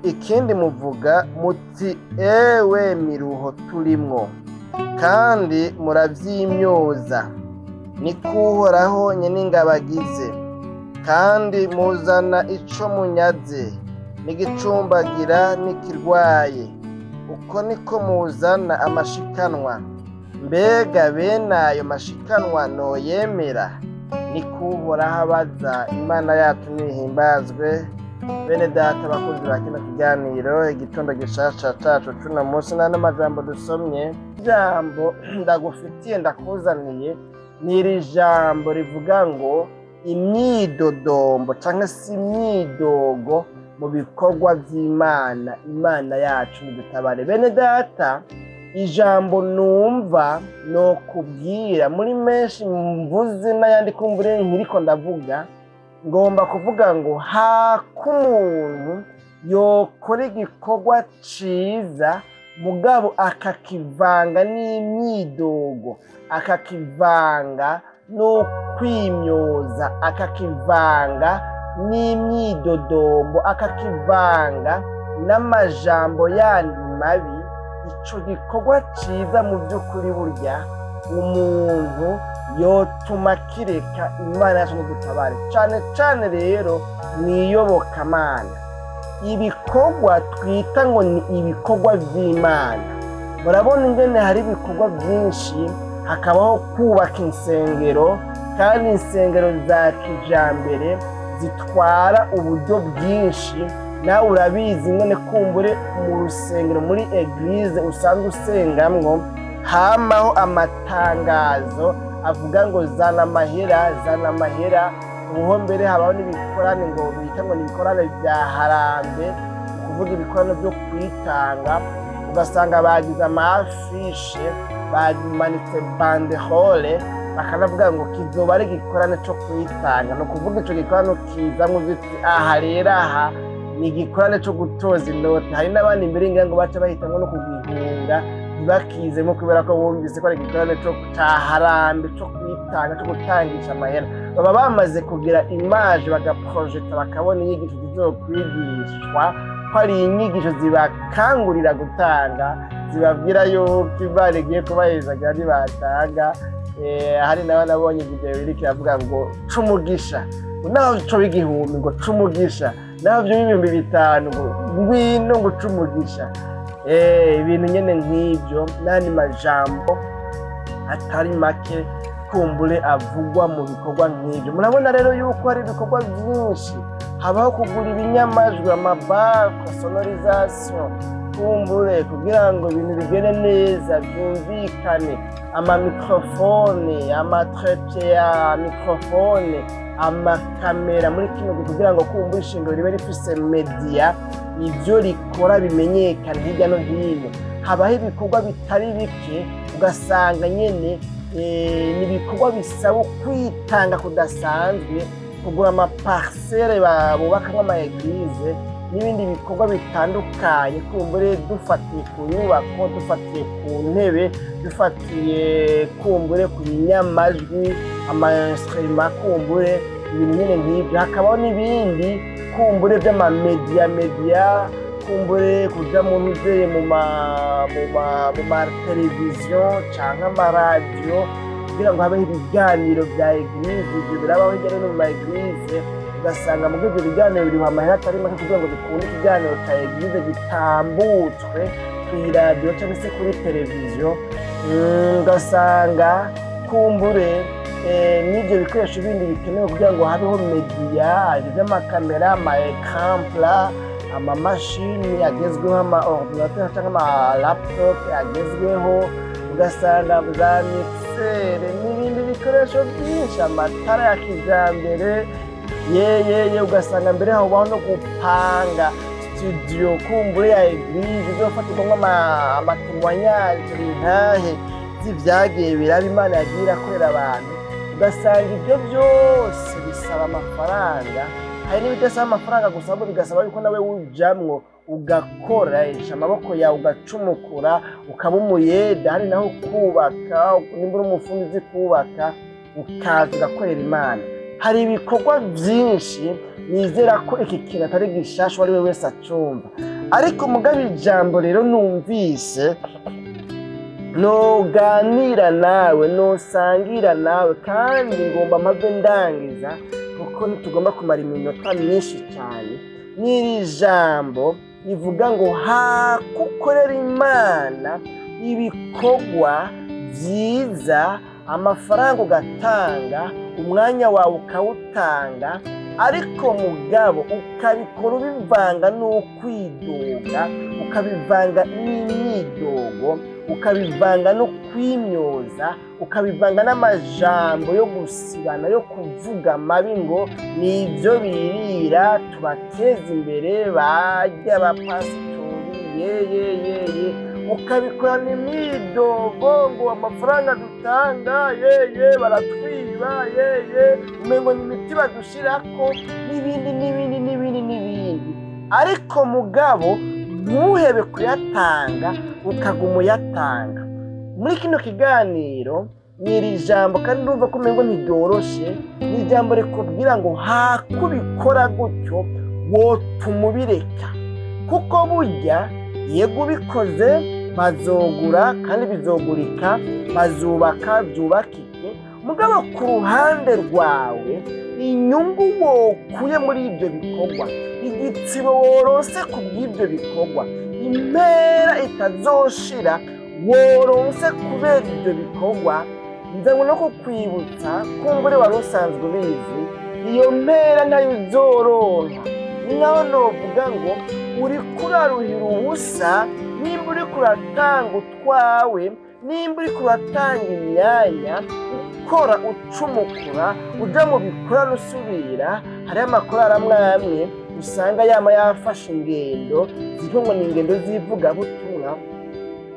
ikindi muvuga muti ewe miruho turimwo kandi muravyimyoza nikuhoraho nyen'ingabo agize kandi muzana ico munyaze n'igicumbagira n'ikirwaye uko niko muzana amashikanwa mbega bene ayo mashikanwa noyemera nikuhoraho abaza imana yacu nihimbazwe. Bene data bakunzi ba kino kiganiro igitondo gishasha cacu cuno munsi n'amajambo dusomye ijambo ndagufitiye ndakuzaniye n'iri jambo rivuga ngo imyidodombo canke si imyidogo mu bikorwa vy'Imana. Imana yacu nidutabare. Bene data ijambo numva no kubwira muri menshi mvuze n'ayandi kumbure nkiriko ndavuga ngomba kuvuga ngo hakumuntu yokora igikorwa ciza mugabo akakivanga n'imyidogo akakivanga no kwimyoza akakivanga n'imyidodombo akakivanga n'amajambo yandi mabi, ico gikorwa ciza mu by'ukuri burya umuntu yotuma kireka. Imana yacu nidutabare cane cane rero mwiyobokamana ibikorwa twita ngo ni ibikorwa vy'Imana. Murabona ingene hari ibikorwa byinshi, hakabaho kubaka insengero kandi insengero za kijambere zitwara uburyo bwinshi. Nawe urabizi ingene kumbure mu rusengero muri eglise usanzwe usengamwo hamaho amatangazo avuga ngo zana amahera. Ubuho mbere habaho n'ibikorane ngo bita ngo n'ibikorane vya harambe, kuvuga ibikorane vyo kwitanga. Ugasanga bagize amafishe bamanitse banderole bakanavuga ngo kizoba ari igikorane co kwitanga. No kuvuga ico gikorane kizamwo biti aha rero aha ni igikorane co gutoza inoti. Hari n'abandi imbere ngira ngo baca bahitamwo no kugihunga ntibakizemo kubera ko bumvise ko ari igikorane co harambe co kwitanga co gutangisha amahera. Baba bamaze kugira image bagaprojecta bakabona inyigisho zizokwigishwa ko ari inyigisho zibakangurira gutanga, zibabwira yuko Imana igiye kubahezaga nibatanga. Hari nawe nabonye video iriko iravuga ngo cumugisha naho co bigihumbi ngo cumugisha naho byo 5,000 ngo ngwino ngo cumugisha. Ibintu nyene nk'ibyo nani majambo atari make kumbure avugwa mu bikorwa nk'ibyo. Murabona rero yuko hari ibikorwa byinshi, habaho kugura ibinyamajwi, amabafre, sonorisation kumbure kugira ngo ibintu bigende neza byumvikane, amamikrofone, amatrete ya mikrofone, amakamera muri kino kugira ngo kumbure ishingiro ribe rifise media ibyo rikora bimenyekana hirya no hino. Habaho ibikorwa bitari bike ugasanga nyene nibikorwa bisaba kwitanga kudasanzwe, kugura amaparcelle babubakamwo ama eglise n'ibindi bikorwa bitandukanye. Kumbure dufatiye ku nyubako, dufatiye ku ntebe, dufatiye kumbure ku binyamajwi, ama-instrument, kumbure ibintu nyene nk'ibyo. Hakabaho n'ibindi kumbure vy'amamedia kumbure kuja mu muzeye mu ma televiziyo canke amaradiyo kugira ngo habeho ibiganiro vya eglise. Ivyo birabaho hirya no mu ma eglise, ugasanga mu bw'ivyo biganiro biriho amahera atari make kugira ngo bikunde ikiganiro ca eglise gitambutswe kw'iradiyo canke se kuri televiziyo. Ugasanga kumbure n'ivyo bikoresho bindi bikenewe kugira ngo habeho media vy'amakamera, ama-ecran plat, amamashini agezweho, ama-ordinateur canke ama-laptop agezweho. Ugasanga za mixere n'ibindi bikoresho byinshi, amatara ya kijambere. Ugasanga mbere habaho no gupanga studio kumbure ya eglise izofatirwamwo amatemwanyaje intahe z'ivyagiye biraba Imana yagiye irakorera abantu. Ugasanga ibyo byose bisaba amafaranga. Hari n'ibidasaba amafaranga gusa, ahubwo bigasaba yuko nawe ujamwo ugakoresha amaboko yawe ugacumukura ukaba umuyede. Hari naho kubaka, nimbura umufundi uzi kubaka ukaza ugakorera Imana. hari ibikorwa byinshi nizera ko iki kintu atari gishasha uwo ari we wese acumva, ariko mugabo ijambo rero numvise noganira nawe, nosangira nawe, kandi ngomba mpave ndangiza kuko ntitugomba kumara iminota myinshi cyane. N'iri jambo rivuga ngo hakukorera Imana ibikorwa byiza, amafaranga ugatanga, umwanya wawe ukawutanga, ariko mugabo ukabikora ubivanga n'ukwidoga, ukabivanga n'imyidogo, ukabivanga no kwimyoza, ukabivanga n'amajambo yo gusibana, yo kuvuga amabi ngo nibyo birira tubateza imbere bajya abapasitori yeye, ukabikorana imyidogo ngo amafaranga dutanga yeye baratwiba yeye, umengo ni imiti badushirako n'ibindi. Ariko mugabo ntuhebe kuyatanga, ukaguma uyatanga. Muri kino kiganiro n'iri jambo kandi ndumva ko umengo ntiryoroshe, ni ijambo rikubwira ngo hakubikora gutyo wotuma ubireka, kuko burya yego ubikoze bazogura kandi bizogurika, bazubaka byubakike, mugabo ku ruhande rwawe inyungu wokuye muri ibyo bikorwa, igitsibo worose ku bw'ibyo bikorwa, impera itazoshira worose kubera ibyo bikorwa, nzango no kukwibutsa kumbure wari usanzwe ubizi, iyo mpera ntayo uzoronka. Naho novuga ngo uri kuraruhira ubusa, nimba uri kuratanga utwawe, nimba uri kuratanga imyanya, ukora ucumukura, uja mu bikorano usubira. Hariho amakorari amwe usanga yama yafashe ingendo zitwa ngo ni ingendo z'ivugabutumwa,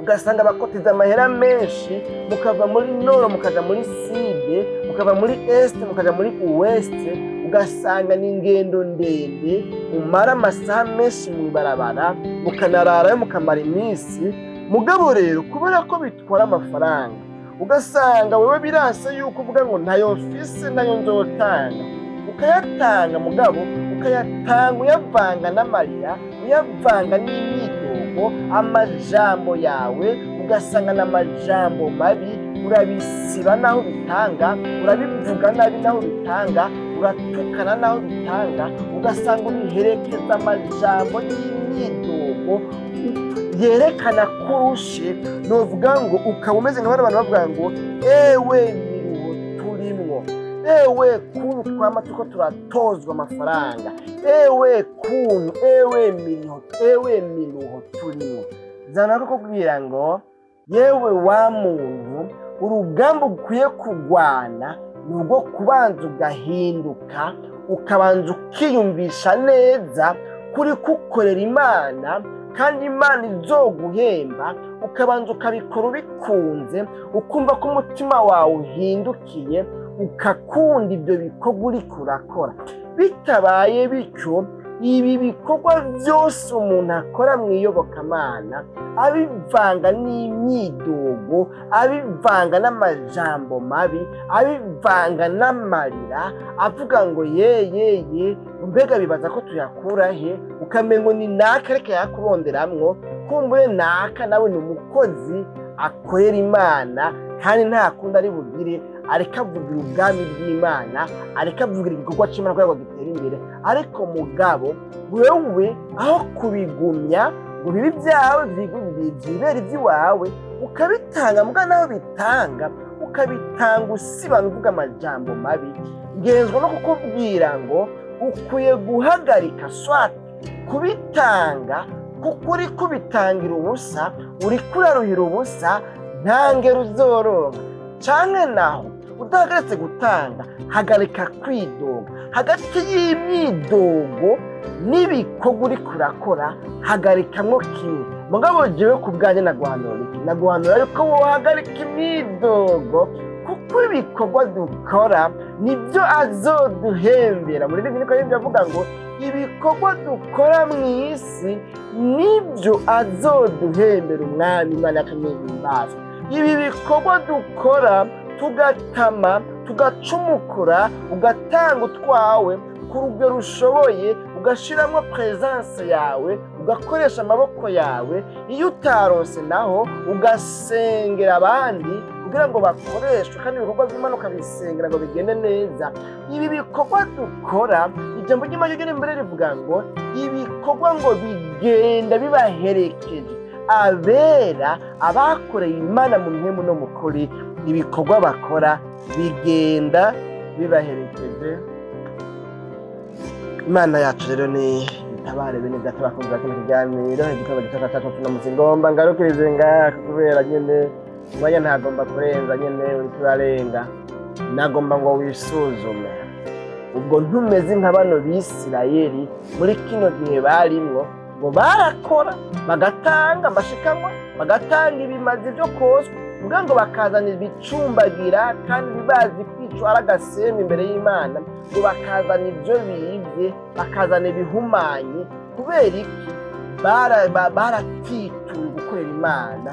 ugasanga bakoteza amahera menshi, mukava muri noro mukaja muri side, mukava muri este mukaja muri uweste, ugasanga ni ingendo ndende, umara amasaha menshi mw'ibarabara, mukanararayo mukamara iminsi. Mugabo rero kubera ko bitwara amafaranga, ugasanga wewe biranse yuko uvuga ngo ntayo mfise ntayo nzotanga, ukayatanga mugabo ukayatanga uyavanga n'amarira, uyavanga n'imyidogo, amajambo yawe ugasanga n'amajambo mabi, urabisiba naho bitanga, urabivuga nabi naho bitanga, uratukana naho bitanga, ugasanga ubiherekeza amajambo n'imyidogo yerekana kurushe. Novuga ngo ukaba umeze nk'abandi bantu bavuga ngo ewe miruho turimwo, ewe kuntu twama tuko turatozwa amafaranga, ewe kuntu, ewe miruho turimwo. Zana ko kubwira ngo yewe wa muntu, urugamba ukwiye kugwana nubwo kubanza ugahinduka, ukabanza ukiyumvisha neza kuri kukorera Imana, kandi Imana izoguhemba, ukabanza ukabikora ubikunze, ukumva ko umutima wawe uhindukiye, ukakunda ibyo bikorwa uriko urakora. Bitabaye bityo, ibi bikorwa byose umuntu akora mu iyobokamana, abivanga n'imyidogo, abivanga n'amajambo mabi, abivanga n'amarira, avuga ngo yeye, mbega bibaza ko tuyakura he, ukamengo ni naka reka yakuronderamwo, kumbure naka nawe ni umukozi akorera Imana, kandi nta kundi ari bugire, areka avugira ubwami bw'Imana, areka avugira igikorwa cy'Imana kugira ngo gitere imbere. Ariko mugabo wewe aho kubigumya ngo bibi byawe byibera iby'iwawe, ukabitanga muga naho bitanga, ukabitanga usibana uvuga amajambo mabi, ngenzwa no kukubwira ngo ukwiye guhagarika swati kubitanga, kuko uri kubitangira ubusa, uri kuraruhira ubusa, nta ngero uzoronka. Canke naho udahagaritse gutanga, hagarika kwidoga. Hagati y'imyidogo n'ibikorwa uri kurakora, hagarikamwo kimwe. Mugabo jewe ku bwanjye naguhanura yuko wohagarika imyidogo, kuko ibikorwa dukora nibyo azoduhembera. Muri Bibiliya niko yavuga ngo ibikorwa dukora mu isi nibyo azoduhembera. Umwami Imana yacu nihimbaza. Ibi bikorwa dukora tugatama, tugacumukura ugatanga utwawe ku rugero ushoboye, ugashyiramo presence yawe, ugakoresha amaboko yawe. Iyo utaronse naho ugasengera abandi kugira ngo bakoreshwe, kandi ibikorwa by'Imana ukabisengera ngo bigende neza. Ibi bikorwa dukora, ijambo ry'Imana ryo imbere rivuga ngo ibikorwa ngo bigenda bibaherekeje. Abera, abakoreye Imana mu mpemu no mu kuri, ibikorwa bakora bigenda bibaherekeje. Imana yacu rero ni itabare bene data bakunze kino kiganiro, igitabo gitatu tunamuzi ngomba ngarukirize ngaha kubera nyene umwanya ntagomba kurenza, nyene uri turarenga. Nagomba ngo wisuzume ubwo ntumeze nka bano Bisirayeli muri kino gihe barimwo, ngo barakora bagatanga amashikanwa, bagatanga ibimazi byo koswa, kugira ngo bakazana ibicumbagira kandi bazi kwica ari agasembe imbere y'Imana, ngo bakazana ibyo bibye, bakazana ibihumanye. Kubera iki? baratituye gukorera Imana.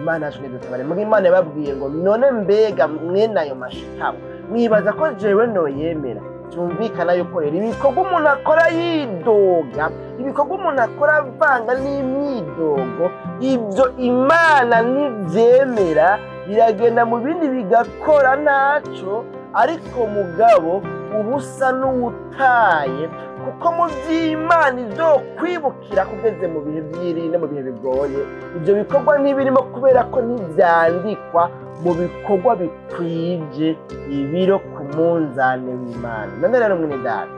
Imana yashwe dutabare. Muri Imana yababwiye ngo none mbega mwene ayo mashitabo mwibaza ko jewe noyemera? Cyumvikana yuko rero ibikorwa umuntu akora yidoga, ibikorwa umuntu akora avanga n'imyidogo, ibyo Imana ntibyemera, biragenda mu bindi bigakora ntacyo, ariko mugabo ubusa n'uwutaye, kuko mu by'Imana izokwibukira kugeze mu bihe by'irinde, mu bihe bigoye. Ibyo bikorwa ntibirimo kubera ko ntibyandikwa mu bikorwa bikwije ibiro ku munzane w'Imana. None rero mwene data,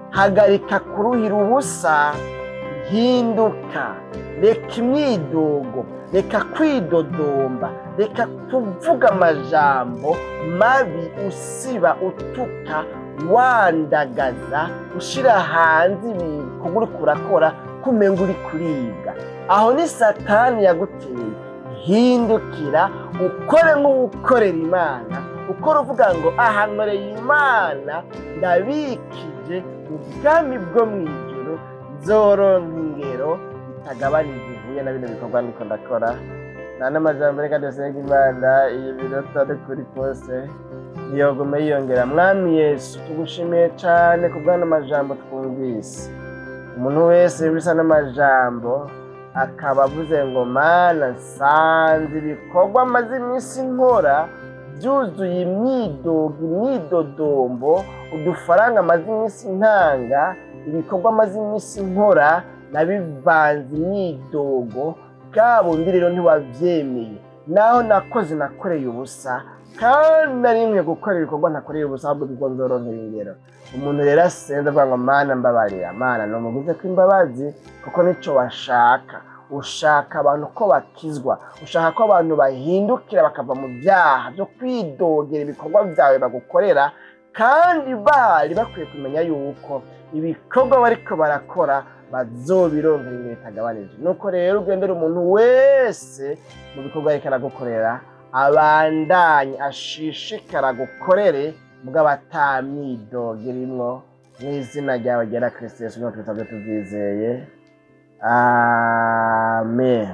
hagarika kuruhira ubusa, hinduka, reka imyidogo, reka kwidodomba, reka kuvuga amajambo mabi, usiba, utuka, wandagaza, ushira hanze ibikorwa uriko urakora kumenga uri kuribwa. Aho ni Satani yaguteye. Hindukira ukore nk'ukorera Imana, ukora uvuga ngo aha nkoreye Imana, ndabikije ubwami bwo mu ijuru, nzoronka ingero bitagabanije ivuye na bino bikorwa ndiko ndakora. Nta n'amajambo reka dusenge Imana, iyi minota ari kuri pose niyogume yiyongera. Mwami Yesu, tugushimiye cyane ku bw'ano majambo twumvise. Umuntu wese bisa n'amajambo akaba avuze ngo Mana, nsanze ibikorwa maze iminsi nkora byuzuye imyidogo, imyidodombo, udufaranga maze iminsi ntanga, ibikorwa maze iminsi nkora nabivanze imyidogo, bwa bundi rero ntiwabyemeye. Naho nakoze nakoreye ubusa, kandi nari nkwiye gukora ibikorwa ntakoreye ubusa, ahubwo kuko nzoronkera ingero. Umuntu rero asenze avuga ngo Mana mbabarira. Mana, numuguze ko imbabazi, kuko nico washaka. Ushaka abantu ko bakizwa, ushaka ko abantu bahindukira bakava mu byaha byo kwidogera ibikorwa byawe bagukorera, kandi bari bakwiye kumenya yuko ibikorwa bariko barakora bazobironkera ingero bitagabanije. Nuko rero ugendera umuntu wese mu bikorwa ariko aragukorera, abandanye ashishikara gukorere bw'abatamyidoga irimwo, mu izina ryawe ryera Kristo Yesu niho tubyizeye. Amen.